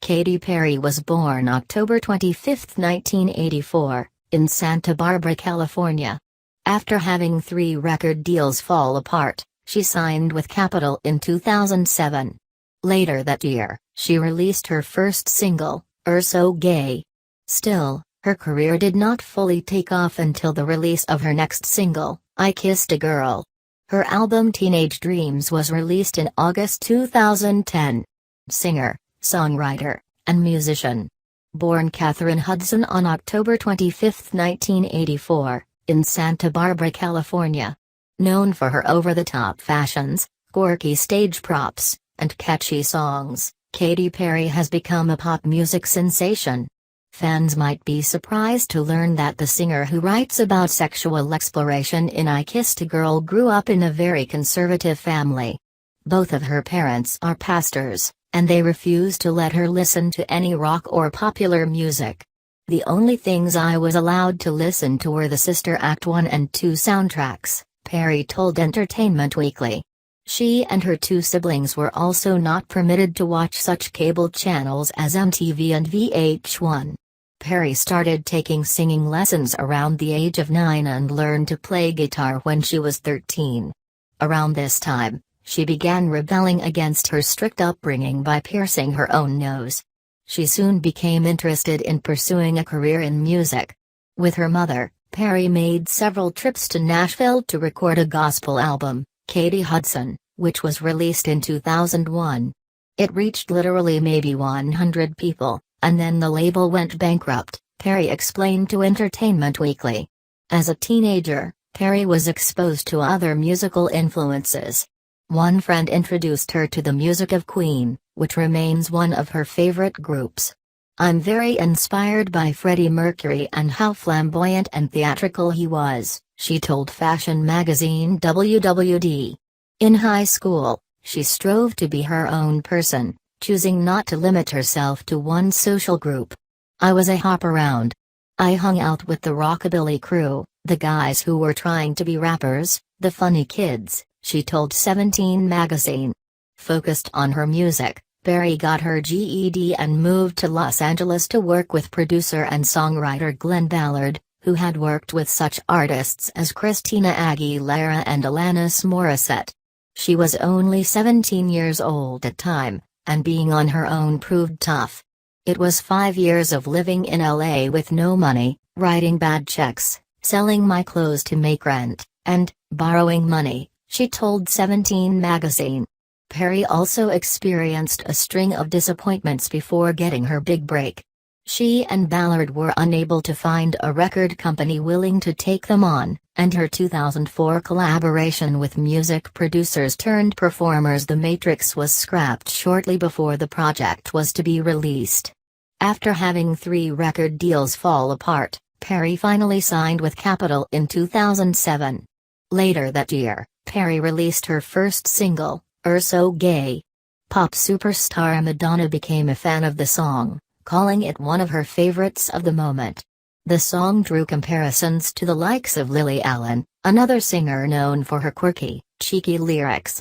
Katy Perry was born October 25, 1984, in Santa Barbara, California. After having 3 record deals fall apart, she signed with Capitol in 2007. Later that year, she released her first single, So Gay. Still, her career did not fully take off until the release of her next single, I Kissed a Girl. Her album Teenage Dreams was released in August 2010. Singer, songwriter, and musician. Born Katherine Hudson on October 25, 1984, in Santa Barbara, California. Known for her over-the-top fashions, quirky stage props, and catchy songs, Katy Perry has become a pop music sensation. Fans might be surprised to learn that the singer who writes about sexual exploration in I Kissed a Girl grew up in a very conservative family. Both of her parents are pastors, and they refused to let her listen to any rock or popular music. The only things I was allowed to listen to were the Sister Act 1 and 2 soundtracks, Perry told Entertainment Weekly. She and her 2 siblings were also not permitted to watch such cable channels as MTV and VH1. Perry started taking singing lessons around the age of 9 and learned to play guitar when she was 13. Around this time, she began rebelling against her strict upbringing by piercing her own nose. She soon became interested in pursuing a career in music. With her mother, Perry made several trips to Nashville to record a gospel album, Katy Hudson, which was released in 2001. It reached literally maybe 100 people, and then the label went bankrupt, Perry explained to Entertainment Weekly. As a teenager, Perry was exposed to other musical influences. One friend introduced her to the music of Queen, which remains one of her favorite groups. I'm very inspired by Freddie Mercury and how flamboyant and theatrical he was, she told fashion magazine WWD. In high school, she strove to be her own person, choosing not to limit herself to one social group. I was a hop around. I hung out with the rockabilly crew, the guys who were trying to be rappers, the funny kids, she told 17 magazine. Focused on her music, Perry got her GED and moved to Los Angeles to work with producer and songwriter Glenn Ballard, who had worked with such artists as Christina Aguilera and Alanis Morissette. She was only 17 years old at time, and being on her own proved tough. It was 5 years of living in LA with no money, writing bad checks, selling my clothes to make rent, and borrowing money, she told 17 magazine. Perry also experienced a string of disappointments before getting her big break. She and Ballard were unable to find a record company willing to take them on, and her 2004 collaboration with music producers turned performers The Matrix was scrapped shortly before the project was to be released. After having 3 record deals fall apart, Perry finally signed with Capitol in 2007. Later that year, Perry released her first single, So Gay. Pop superstar Madonna became a fan of the song, calling it one of her favorites of the moment. The song drew comparisons to the likes of Lily Allen, another singer known for her quirky, cheeky lyrics.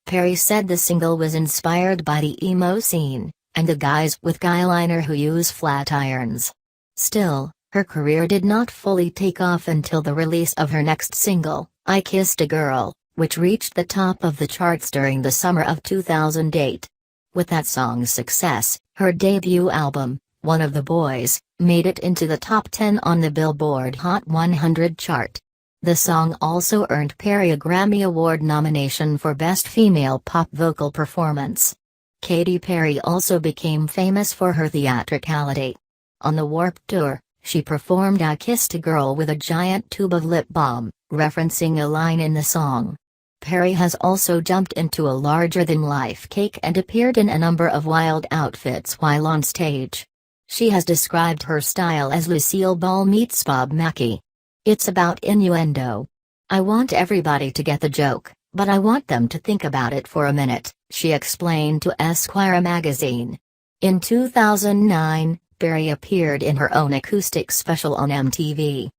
Perry said the single was inspired by the emo scene, and the guys with guyliner who use flat irons. Still, her career did not fully take off until the release of her next single, I Kissed a Girl, which reached the top of the charts during the summer of 2008. With that song's success, her debut album, One of the Boys, made it into the top 10 on the Billboard Hot 100 chart. The song also earned Perry a Grammy Award nomination for Best Female Pop Vocal Performance. Katy Perry also became famous for her theatricality. On the Warped Tour, she performed I Kissed a Girl with a giant tube of lip balm, referencing a line in the song. Perry has also jumped into a larger-than-life cake and appeared in a number of wild outfits while on stage. She has described her style as Lucille Ball meets Bob Mackie. It's about innuendo. I want everybody to get the joke, but I want them to think about it for a minute, she explained to Esquire magazine. In 2009, Perry appeared in her own acoustic special on MTV.